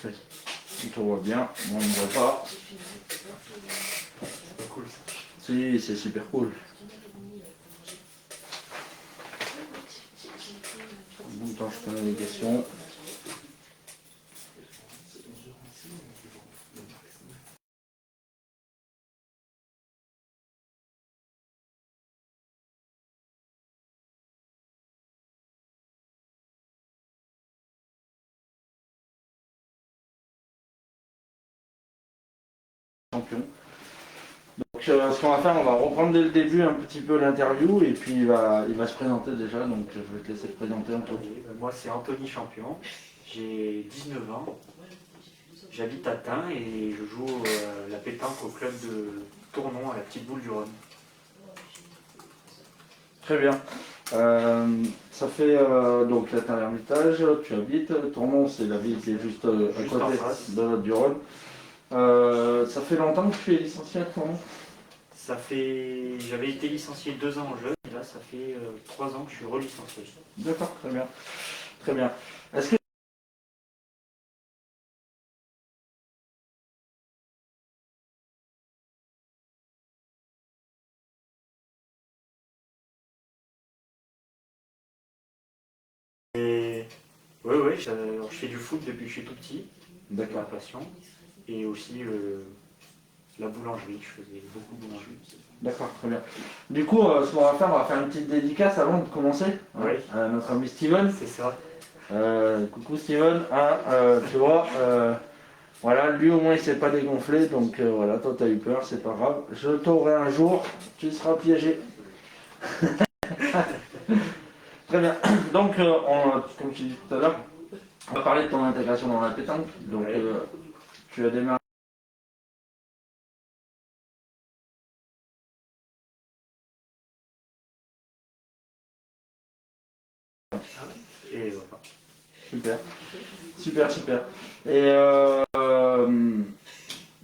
parfait. Si tu vois bien, moi on ne voit pas. C'est cool ça. Si, c'est super cool. En même temps, je connais les questions. Champion. Donc ce qu'on va faire, on va reprendre dès le début un petit peu l'interview et puis il va se présenter déjà, donc je vais te laisser te présenter un peu. Moi c'est Anthony Champion, j'ai 19 ans, j'habite à Tain et je joue la pétanque au club de Tournon à la Petite Boule du Rhône. Très bien. Ça fait donc là t'as l'Ermitage, tu habites, Tournon c'est la ville qui est juste à Juste côté en face. de notre du Rhône. Ça fait longtemps que tu es licencié à Tournon? J'avais été licencié 2 ans en jeune et là ça fait 3 ans que je suis relicencié. D'accord, très bien. Très bien. Est-ce que Oui, je fais du foot depuis que je suis tout petit, c'est ma D'accord. passion. Et aussi la boulangerie, je faisais beaucoup de boulangerie. D'accord, très bien. Du coup, ce qu'on va faire, on va faire une petite dédicace avant de commencer. Oui. À notre ami Steven. C'est ça. Coucou Steven. Tu vois, voilà, lui au moins il s'est pas dégonflé, donc voilà, toi t'as eu peur, c'est pas grave. Je t'aurai un jour, tu seras piégé. Très bien. Donc, comme je t'ai dit tout à l'heure, on va parler de ton intégration dans la pétanque. Donc, Ouais. tu as démarré. Et voilà. Super, super, super. Et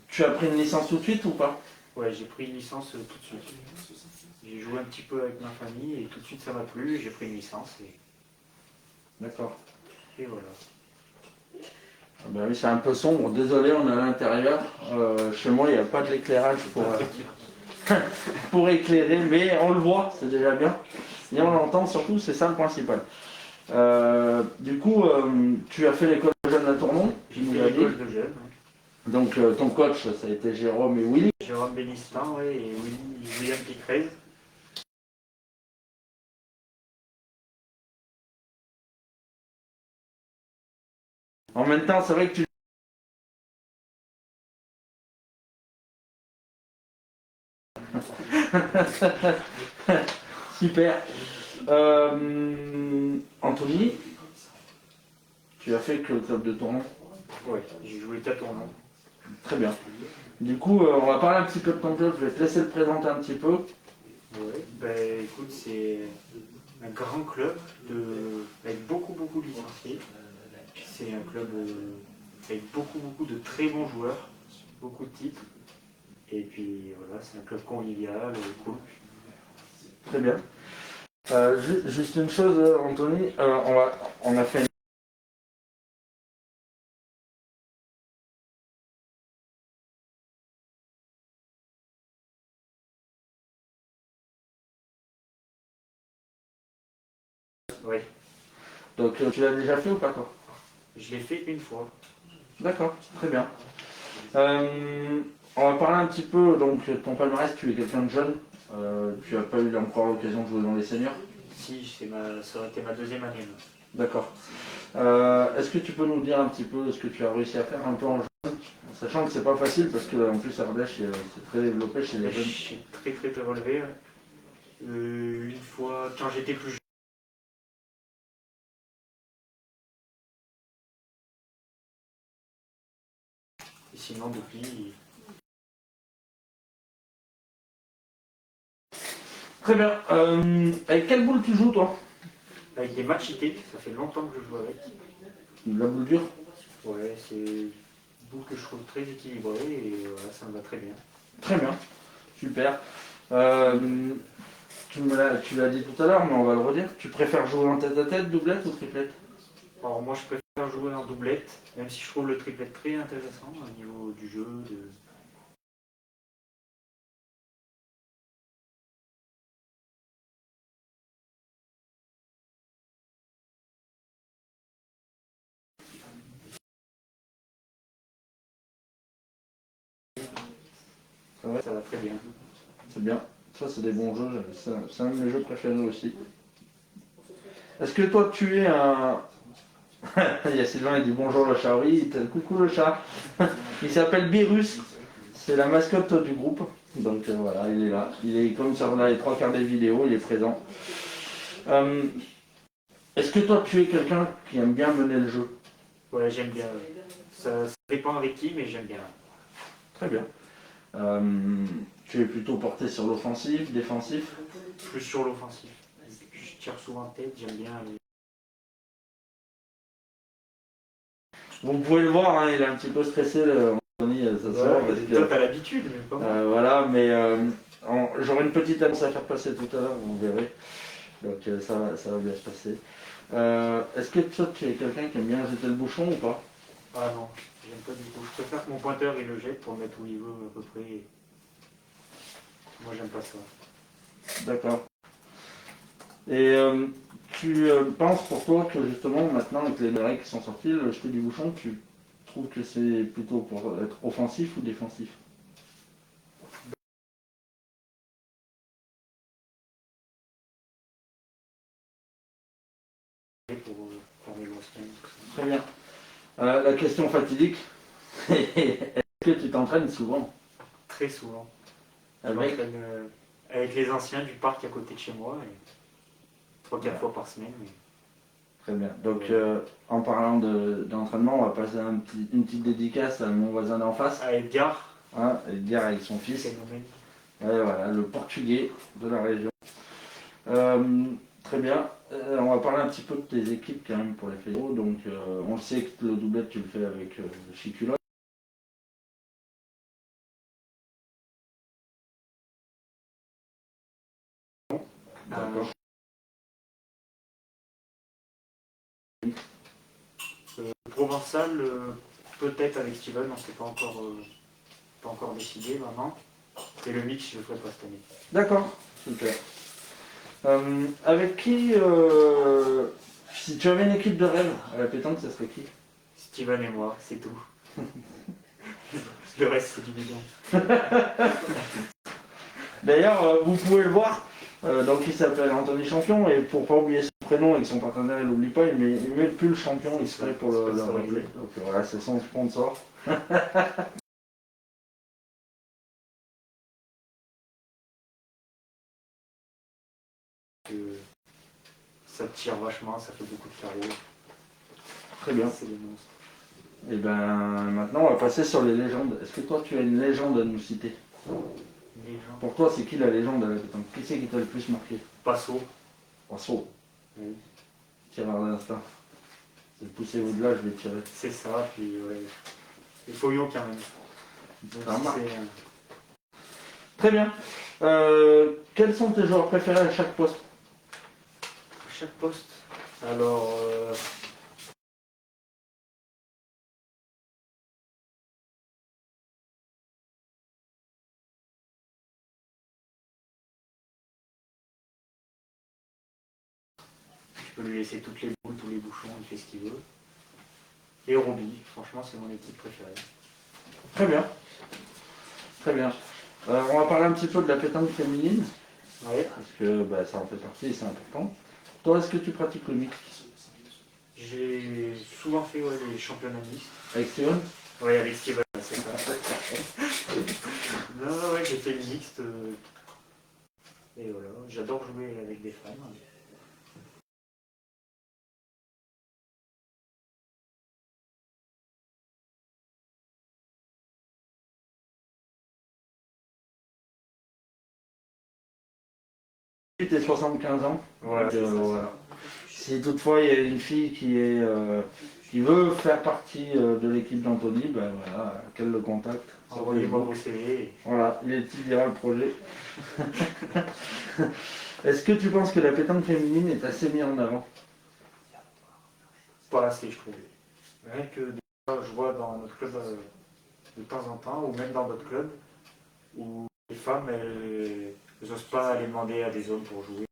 tu as pris une licence tout de suite ou pas? Ouais, j'ai pris une licence tout de suite. J'ai joué un petit peu avec ma famille et tout de suite ça m'a plu, j'ai pris une licence D'accord. et voilà. Ah ben oui, c'est un peu sombre. Désolé, on est à l'intérieur. Chez moi, il n'y a pas de l'éclairage pour éclairer, mais on le voit, c'est déjà bien. Et on l'entend surtout, c'est ça le principal. Du coup, tu as fait l'école de jeunes à Tournon, J'ai tu nous fait l'as dit. l'école de jeunes. Donc ton coach, ça a été Jérôme et Willy. Jérôme Bénistin, ouais, et William Picrez. En même temps, c'est vrai que tu... Super. Anthony, tu as fait que le club de Tournon. Ouais, j'ai joué qu'à Tournon. Très bien. Du coup, on va parler un petit peu de ton club. Je vais te laisser le présenter un petit peu. Ouais, ben écoute, c'est un grand club avec beaucoup de licenciés. C'est un club avec beaucoup de très bons joueurs, beaucoup de titres. Et puis voilà, c'est un club convivial, cool. Très bien. Juste une chose, Anthony, on a fait une... Ouais, Donc tu l'as déjà fait ou pas toi? je l'ai fait une fois. D'accord, très bien. On va parler un petit peu donc de ton palmarès. Tu es quelqu'un de jeune. Tu n'as pas eu encore l'occasion de jouer dans les seniors. Si, ça aurait été ma deuxième année. Là. D'accord. Est-ce que tu peux nous dire un petit peu ce que tu as réussi à faire un peu en jeune, sachant que c'est pas facile parce que en plus Ardèche c'est très développé chez les Je jeunes. suis très relevé. Ouais. Une fois, quand j'étais plus jeune. Et sinon, depuis, Très bien. Avec quelle boule tu joues toi? avec des matchs IT, ça fait longtemps que je joue avec. La boule dure? Ouais, c'est une boule que je trouve très équilibrée et voilà, ça me va très bien. Très bien. Super. Tu l'as dit tout à l'heure, mais on va le redire. Tu préfères jouer en tête-à-tête, doublette ou triplette? Alors moi, je préfère jouer en doublette, même si je trouve le triplet très intéressant au niveau du jeu. Ouais. Ça va très bien. C'est bien. Ça, c'est des bons jeux. C'est un de mes jeux préférés aussi. Est-ce que toi, tu es un... Il y a Sylvain, il dit bonjour le chat. Oui, coucou le chat. Il s'appelle Birus. C'est la mascotte du groupe. Donc voilà, il est là. Il est comme sur les 3/4 des vidéos, il est présent. Est-ce que toi, tu es quelqu'un qui aime bien mener le jeu? Ouais, j'aime bien. Ça dépend avec qui, mais j'aime bien. Très bien. Tu es plutôt porté sur l'offensif, défensif? Plus sur l'offensif. Je tire souvent tête, j'aime bien. Vous pouvez le voir, hein, il est un petit peu stressé, Anthony, ce soir. Toi, t'as l'habitude, mais pas moi. Voilà, mais j'aurai une petite annonce à faire passer tout à l'heure, vous verrez. Donc ça va bien se passer. Est-ce que toi, tu es quelqu'un qui aime bien jeter le bouchon ou pas? Ah non, j'aime pas du tout. Je préfère que mon pointeur il le jette pour le mettre où il veut à peu près. Moi, j'aime pas ça. D'accord. Et tu penses pour toi que justement, maintenant, avec les règles qui sont sorties, le jeter du bouchon, tu trouves que c'est plutôt pour être offensif ou défensif? Pour mes grosses games, tout ça. Très bien. La question fatidique, est-ce que tu t'entraînes souvent? Très souvent. Je Avec m'entraîne avec les anciens du parc à côté de chez moi, 3-4 fois par semaine. Mais... Très bien. Donc, en parlant d'entraînement, on va passer une petite dédicace à mon voisin d'en face. À Edgar. Hein, Edgar avec son fils. Phénomène. Ouais, voilà, le portugais de la région. Très bien. On va parler un petit peu de tes équipes quand même pour les fédéraux. Donc, on le sait que le doublette, tu le fais avec Chiculot. D'accord. Provençal, peut-être avec Steven, on ne s'est pas encore décidé maintenant. Et le mix, je le ferai pas cette année. D'accord, super. Avec qui, si tu avais une équipe de rêve à la pétanque, ça serait qui? Steven et moi, c'est tout. Le reste, c'est du bidon. D'ailleurs, vous pouvez le voir. Donc, il s'appelle Anthony Champion. Et pour pas oublier son prénom et que son partenaire ne l'oublie pas, il met le pull champion exprès pour le rappeler. Donc voilà, c'est son sponsor. Ça tire vachement, ça fait beaucoup de carreaux. Très bien. C'est des monstres. Et ben maintenant, on va passer sur les légendes. Est-ce que toi, tu as une légende à nous citer? Les gens. Pour toi, c'est qui la légende à la pétanque? Qui c'est qui t'a le plus marqué? Passo. Passo. Oui. Tireur d'instinct. C'est poussez-vous de là, je vais tirer. C'est ça, puis ouais. Il faut yo quand même. Donc, Ça marque. c'est, Très bien. Quels sont tes joueurs préférés à chaque poste? chaque poste. Alors, je peux lui laisser toutes les boules, tous les bouchons, il fait ce qu'il veut. Et Roby, franchement, c'est mon équipe préférée. Très bien. Très bien. On va parler un petit peu de la pétanque féminine, Ouais. parce que bah, ça en fait partie et c'est important. Toi, est-ce que tu pratiques le mix J'ai souvent fait les championnats mixtes. avec Steven? Oui, avec Steven, c'est ça. Non, ouais, j'ai fait le mixte. Et voilà, j'adore jouer avec des femmes. Tu es 75 ans. Voilà, Donc, c'est ça. voilà. Si toutefois il y a une fille qui veut faire partie de l'équipe d'Anthony, ben voilà, qu'elle le contacte. Envoyez-moi vos CV. Voilà, il étudiera le projet. Est-ce que tu penses que la pétanque féminine est assez mise en avant? Pas assez, je trouve. Rien que des fois, je vois dans notre club de temps en temps, ou même dans d'autres clubs, où les femmes, elles n'osent pas aller demander à des hommes pour jouer.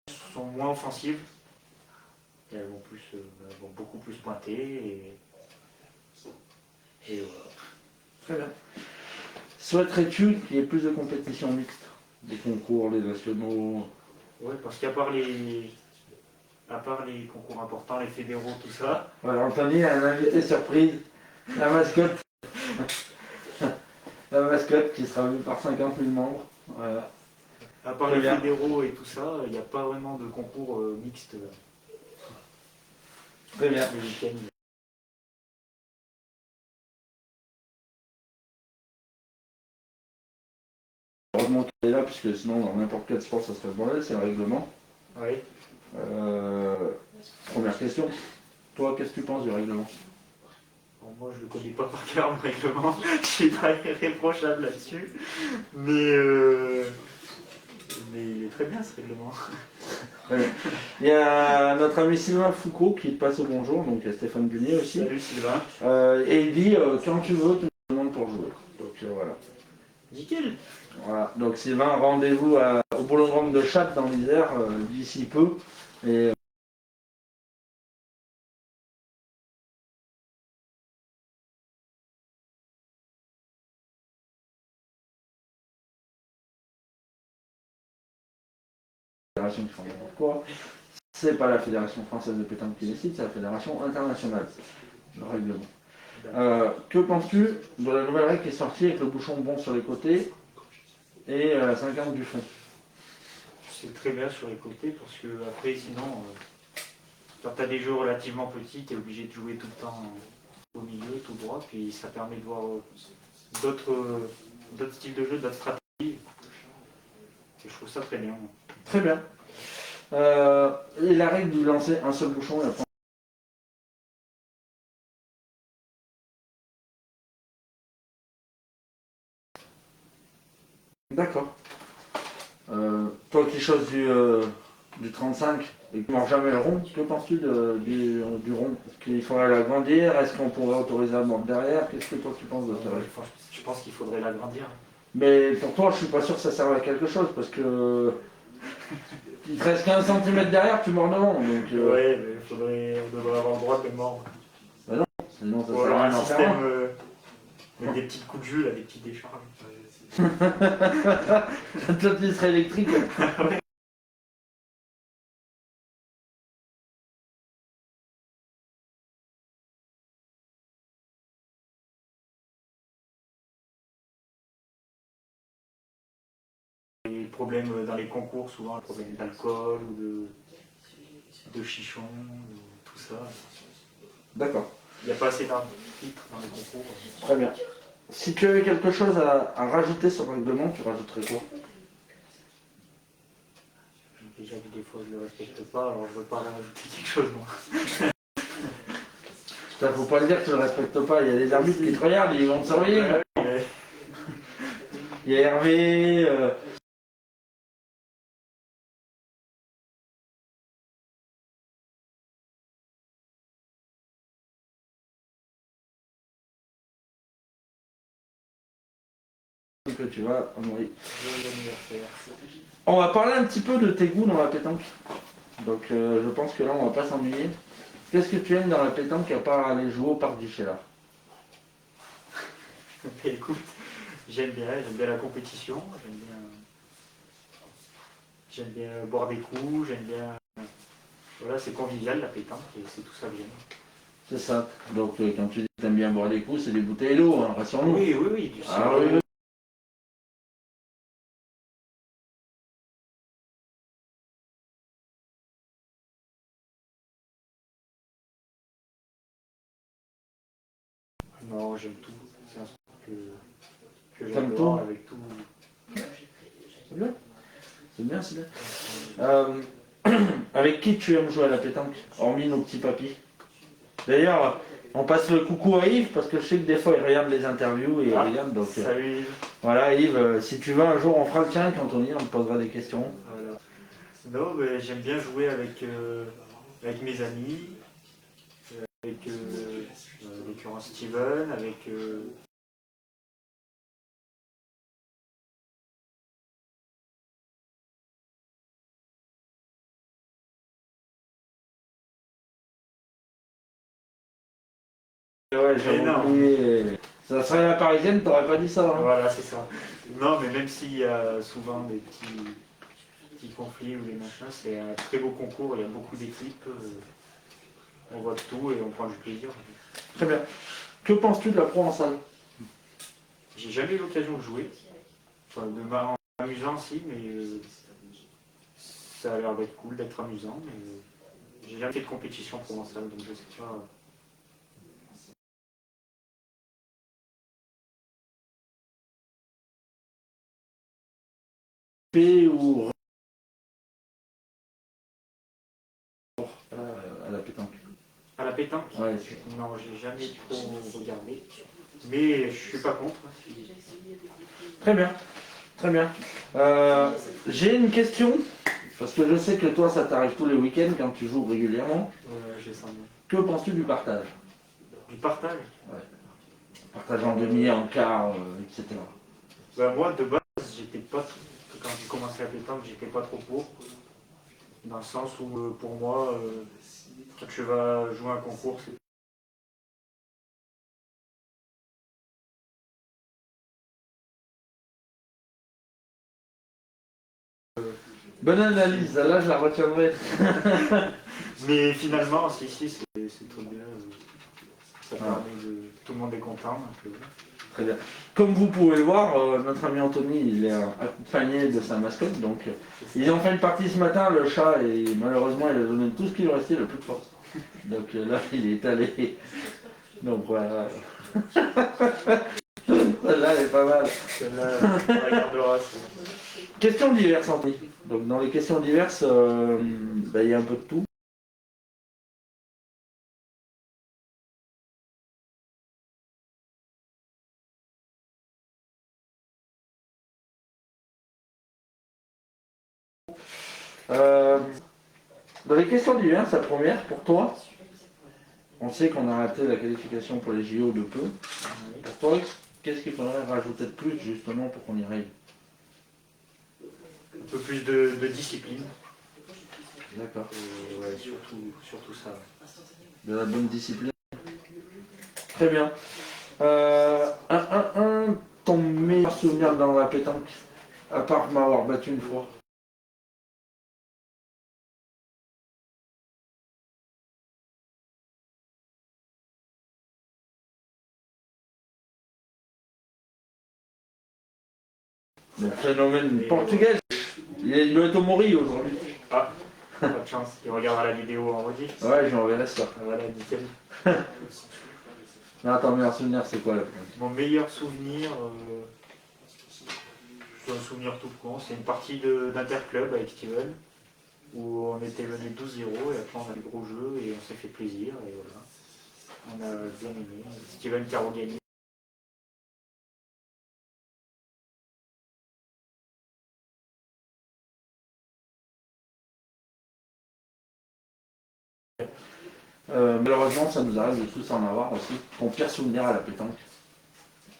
Elles sont moins offensives, et elles vont beaucoup plus pointer, et voilà. Très bien. Souhaiterais-tu qu'il y ait plus de compétitions mixtes? Des concours, les nationaux? Ouais, parce qu'à part les concours importants, les fédéraux, tout ça, Voilà, Anthony a un invité surprise, la mascotte. La mascotte qui sera vue par 50 000 membres. Voilà. à part Très les bien. fédéraux et tout ça, il n'y a pas vraiment de concours mixte Très bien. le week-end. Heureusement qu'il est là, puisque sinon, dans n'importe quel sport, ça serait le bordel, c'est le règlement. Oui. Première question. Toi, qu'est-ce que tu penses du règlement? Bon, moi, je ne le connais pas par cœur, le règlement. Je suis pas irréprochable là-dessus. Mais il est très bien, ce règlement. Il y a notre ami Sylvain Foucault qui te passe au bonjour, donc il y a Stéphane Bunier aussi. Salut, Sylvain. Et il dit quand tu veux, tu me demandes pour jouer. Donc voilà. Nickel. Voilà. Donc Sylvain, rendez-vous au boulodrome de Châtes dans l'Isère d'ici peu. Et fédération qui font n'importe quoi. C'est pas la Fédération française de pétanque qui décide, c'est la Fédération internationale. Le règlement. Que penses-tu de la nouvelle règle qui est sortie avec le bouchon bon sur les côtés et 50 du fond? C'est très bien sur les côtés parce que après, sinon, quand tu as des jeux relativement petits, tu es obligé de jouer tout le temps au milieu, tout droit, puis ça permet de voir d'autres styles de jeu, d'autres stratégies. Et je trouve ça très bien. Très bien. Et la règle de lancer un seul bouchon et après. D'accord. Toi qui choses du 35 et qui ne manges jamais le rond, que penses-tu du rond? Est-ce qu'il faudrait l'agrandir? Est-ce qu'on pourrait autoriser la mort derrière? Qu'est-ce que toi tu penses de ça? Je pense qu'il faudrait l'agrandir. Mais pour toi, je suis pas sûr que ça serve à quelque chose parce que il te reste 15 cm derrière, tu mords devant. Donc, Ouais, mais on devrait avoir le droit de mordre. Bah non, sinon ça Ou sert alors à un rien d'en faire système un. avec des petites coups de jus, là, des petites décharges. Toi, tu serais électrique. Les problèmes dans les concours, souvent, les problèmes d'alcool ou de chichon, tout ça. D'accord. Il n'y a pas assez d'arbitres dans les concours. Très bien. Si tu avais quelque chose à rajouter sur le règlement, tu rajouterais quoi? Déjà que des fois je ne le respecte pas, alors je ne veux pas rajouter quelque chose moi. Putain, faut pas le dire que tu le respectes pas, il y a des arbitres qui te regardent, ils vont te surveiller. Il y a Hervé. Que tu vas envoyer. On va parler un petit peu de tes goûts dans la pétanque. Donc je pense que là on va pas s'ennuyer. Qu'est-ce que tu aimes dans la pétanque à part aller jouer au parc du Chéla? Écoute, j'aime bien la compétition, j'aime bien boire des coups, j'aime bien. Voilà, c'est convivial la pétanque et c'est tout ça que j'aime. C'est ça. Donc quand tu dis que tu aimes bien boire des coups, c'est des bouteilles d'eau, hein, rassure-nous. Oui, du Ah sirop. oui. Non, j'aime tout. C'est un sport que T'aimes j'adore tout avec tout. C'est bien. C'est bien, c'est bien. Avec qui tu aimes jouer à la pétanque, hormis nos petits papis? D'ailleurs, On passe le coucou à Yves parce que je sais que des fois il regarde les interviews et il regarde. Donc, salut Yves. voilà Yves, si tu veux un jour on fera le tien quand on y on te posera des questions. Voilà. Non, mais j'aime bien jouer avec mes amis, avec en l'occurrence Steven, avec Ouais, j'ai énorme. oublié. Ça serait la parisienne, t'aurais pas dit ça. Hein. Voilà, c'est ça. Non, mais même s'il y a souvent des petits conflits ou des machins, c'est un très beau concours, il y a beaucoup d'équipes, on voit tout et on prend du plaisir. Très bien. Que penses-tu de la pro en salle? J'ai jamais eu l'occasion de jouer, enfin, en amusant aussi, mais ça a l'air d'être cool, d'être amusant, mais j'ai jamais fait de compétition provençale, donc je sais pas. P ou à la pétanque. À la pétanque? Ouais, non, j'ai jamais trop regardé, mais je suis pas contre. très bien, très bien. J'ai une question, parce que je sais que toi ça t'arrive tous les week-ends quand tu joues régulièrement. J'ai ça. Que penses-tu du partage? Du partage? Ouais. Partage en demi, en quart, etc. Ben, moi, de base, j'étais pas, quand j'ai commencé la pétanque, j'étais pas trop pour. Dans le sens où, pour moi, quand tu vas jouer un concours, c'est Bonne analyse, là je la retiendrai. mais finalement, si, c'est très bien. Ça permet de. Tout le monde est content. Donc, Très bien. Comme vous pouvez le voir, notre ami Anthony, il est accompagné de sa mascotte. Donc, ils ont fait une partie ce matin, le chat, et malheureusement, il a donné tout ce qui lui restait, le plus de force. Donc là, il est allé. Donc voilà. Celle-là, elle est pas mal. celle-là, on la gardera. Questions diverses, Anthony. Donc, dans les questions diverses, il y a un peu de tout. Dans les questions diverses, la première, pour toi, on sait qu'on a raté la qualification pour les JO de peu. Pour toi, qu'est-ce qu'il faudrait rajouter de plus, justement, pour qu'on y arrive? Un peu plus de discipline. D'accord. Ouais, surtout ça. De la bonne discipline. Très bien. Ton meilleur souvenir dans la pétanque, à part m'avoir battu une fois. Le phénomène portugais, il doit être au Mori aujourd'hui. Ah, pas de chance. Il regardera la vidéo en rediff. Ouais, j'enverrai ça. Voilà, nickel. Non, ton meilleur souvenir, c'est quoi là? Mon meilleur souvenir, je dois un souvenir tout con, c'est une partie d'Interclub avec Steven, où on était venu 12-0 et après on a eu le gros jeu et on s'est fait plaisir et voilà. On a bien aimé. Steven qui a regagné. Malheureusement, ça nous arrive de tous en avoir aussi. Ton pire souvenir à la pétanque,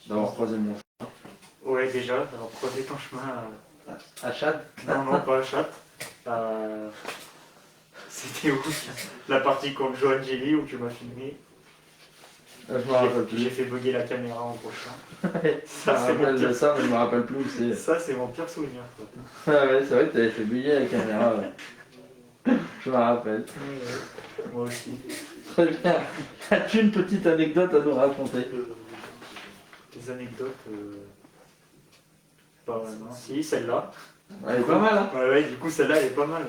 d'avoir croisé mon chemin. Ouais, déjà, alors croiser ton chemin À Chad. non, pas à Chat. C'était où la partie contre Joe Angeli où tu m'as filmé. Je me rappelle J'ai plus. fait bugger la caméra en prochain. Je Ça, me c'est mon rappelle de pire, ça, mais je me rappelle plus où c'est. ça, c'est mon pire souvenir. Quoi. Ah ouais, c'est vrai que t'avais fait bouillir la caméra. Ouais. Je me rappelle. Moi aussi. Très bien. As-tu une petite anecdote à nous raconter? Des anecdotes. Pas vraiment. Si, celle-là. Elle est pas mal, hein? Ouais, du coup, celle-là, elle est pas mal.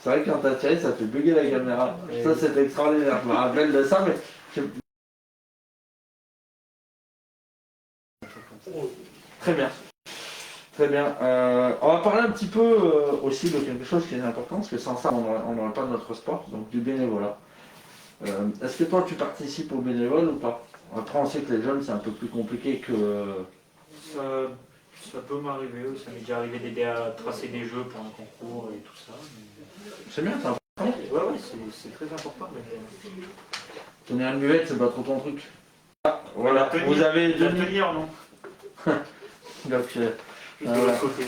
C'est vrai que quand t'as tiré, ça fait bugger la caméra. Et- Ça, c'est extraordinaire. Je me rappelle de ça, mais. Très bien. Très bien. On va parler un petit peu aussi de quelque chose qui est important, parce que sans ça, on n'aurait pas notre sport, donc du bénévolat. Est-ce que toi tu participes au bénévole ou pas? Après on sait que les jeunes c'est un peu plus compliqué que... Ça peut m'arriver, ça m'est déjà arrivé d'aider à tracer des jeux pour un concours et tout ça. C'est bien, c'est important. Ouais, c'est très important. Mais... Tenir une buvette, c'est pas trop ton truc. Ah, voilà, tenir, vous avez la Denis. tenir, non. Donc, Juste de l'autre côté.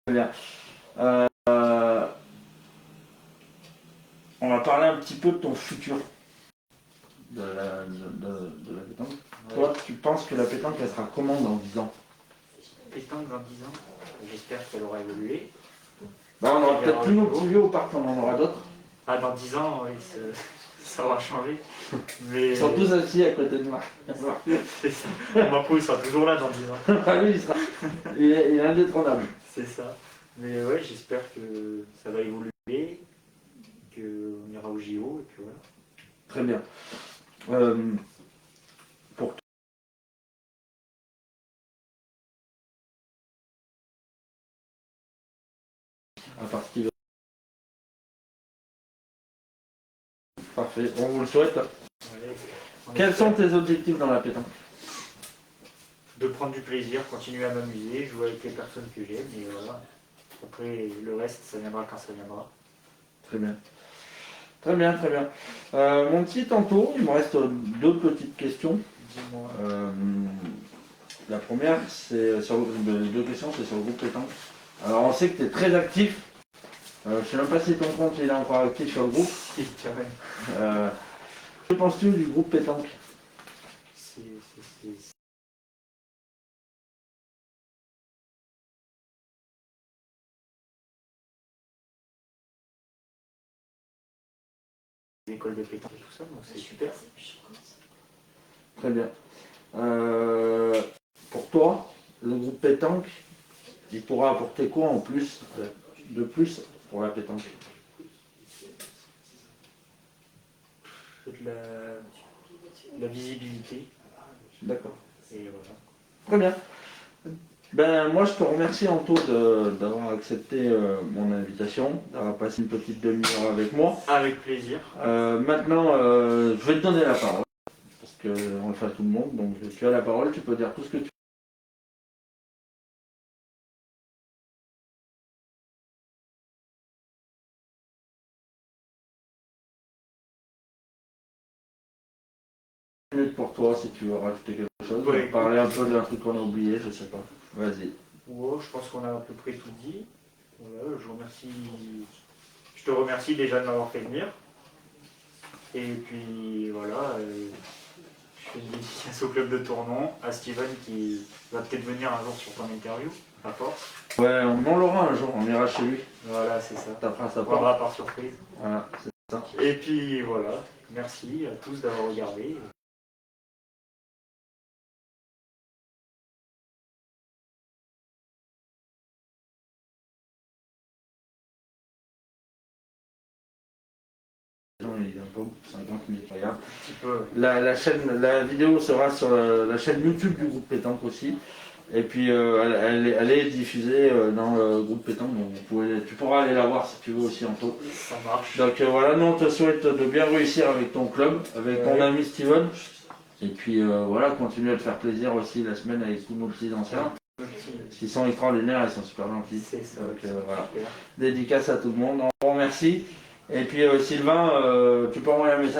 Très bien. On va parler un petit peu de ton futur de la pétanque. Ouais. Toi, tu penses que la pétanque, elle sera comment dans 10 ans? Pétanque dans 10 ans, j'espère qu'elle aura évolué. Bah, on aura peut-être plus nos petits vieux au parc, on en aura d'autres. Ah, dans 10 ans, oui, ça aura changé. Mais... Ils sont tous assis à côté de moi. C'est ça. Mon il sera toujours là dans 10 ans. Ah lui, il est indétrônable. C'est ça. Mais ouais, j'espère que ça va évoluer, qu'on ira au JO, et puis voilà. Très bien. Pour à part Steven. Parfait, on vous le souhaite. Ouais, Quels sont tes objectifs dans la pétanque? de prendre du plaisir, continuer à m'amuser, jouer avec les personnes que j'aime, et voilà. Après, le reste, ça viendra quand ça viendra. Très bien. Très bien, très bien. Mon petit Anto, il me reste deux petites questions. Dis-moi. La première, c'est sur deux questions, c'est sur le groupe pétanque. Alors on sait que tu es très actif. Je ne sais même pas si ton compte il est encore actif sur le groupe. Si, carrément. Que penses-tu du groupe pétanque? L'école de pétanque et tout ça, donc c'est super. Très bien. Pour toi, le groupe pétanque, il pourra apporter quoi en plus, de plus pour la pétanque? De la visibilité. D'accord. Et voilà. Très bien. Ben, moi, je te remercie, Anto, d'avoir accepté mon invitation, d'avoir passé une petite demi-heure avec moi. Avec plaisir. Maintenant, je vais te donner la parole, parce qu'on le fait à tout le monde, donc tu as la parole, tu peux dire tout ce que tu veux pour toi, si tu veux rajouter quelque chose, Ouais, parler un peu d'un truc qu'on a oublié, je sais pas. Vas-y. Ouais, je pense qu'on a à peu près tout dit. Voilà, je te remercie déjà de m'avoir fait venir. Et puis voilà, je fais une dédicace au club de Tournon, à Steven qui va peut-être venir un jour sur ton interview, à force. Ouais, on l'aura un jour, on ira chez lui. Voilà, c'est ça. T'apprends sa On part. prendra par surprise. Voilà, c'est ça. Et puis voilà, merci à tous d'avoir regardé. Il est un peu 50 minutes, regarde. Un petit peu. La vidéo sera sur la chaîne YouTube du groupe Pétanque aussi. Et puis elle est diffusée dans le groupe Pétanque, donc tu pourras aller la voir si tu veux aussi, Anto. Ça marche. Donc voilà, nous on te souhaite de bien réussir avec ton club, avec ton ami Steven. Et puis voilà, continue à te faire plaisir aussi la semaine avec tous nos petits anciens. Ils sont extraordinaires, ils sont super gentils. C'est ça. Donc voilà. Super. Dédicace à tout le monde, on vous remercie. Et puis Sylvain, tu peux envoyer un message.